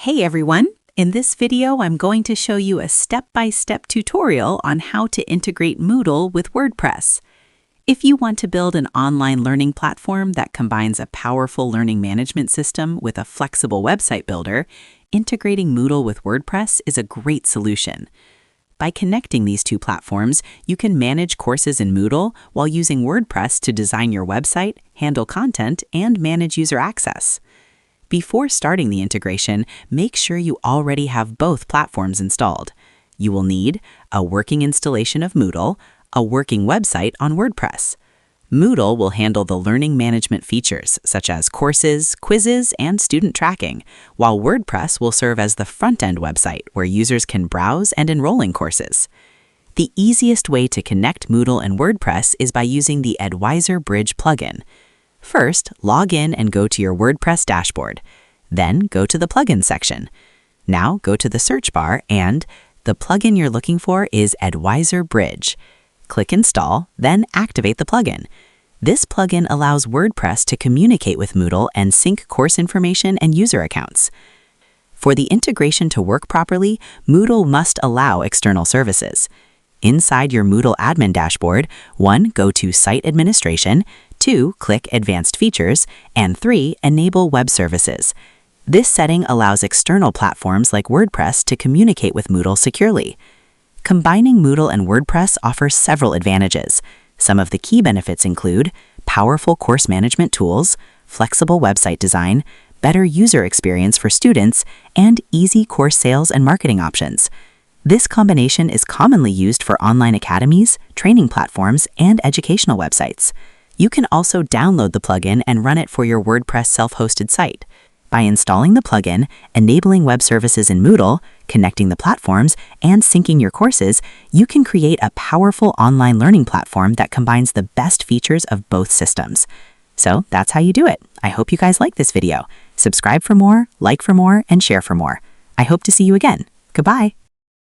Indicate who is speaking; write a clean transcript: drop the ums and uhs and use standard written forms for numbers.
Speaker 1: Hey everyone! In this video, I'm going to show you a step-by-step tutorial on how to integrate Moodle with WordPress. If you want to build an online learning platform that combines a powerful learning management system with a flexible website builder, integrating Moodle with WordPress is a great solution. By connecting these two platforms, you can manage courses in Moodle while using WordPress to design your website, handle content, and manage user access. Before starting the integration, make sure you already have both platforms installed. You will need a working installation of Moodle, a working website on WordPress. Moodle will handle the learning management features such as courses, quizzes, and student tracking, while WordPress will serve as the front-end website where users can browse and enroll in courses. The easiest way to connect Moodle and WordPress is by using the Advisor Bridge plugin. First, log in and go to your WordPress dashboard. Then go to the Plugins section. Now go to the search bar and the plugin you're looking for is Advisor Bridge. Click Install, then activate the plugin. This plugin allows WordPress to communicate with Moodle and sync course information and user accounts. For the integration to work properly, Moodle must allow external services. Inside your Moodle admin dashboard, 1. Go to Site Administration, 2. Click Advanced Features, and 3. Enable Web Services. This setting allows external platforms like WordPress to communicate with Moodle securely. Combining Moodle and WordPress offers several advantages. Some of the key benefits include powerful course management tools, flexible website design, better user experience for students, and easy course sales and marketing options. This combination is commonly used for online academies, training platforms, and educational websites. You can also download the plugin and run it for your WordPress self-hosted site. By installing the plugin, enabling web services in Moodle, connecting the platforms, and syncing your courses, you can create a powerful online learning platform that combines the best features of both systems. So that's how you do it. I hope you guys like this video. Subscribe for more, like for more, and share for more. I hope to see you again. Goodbye.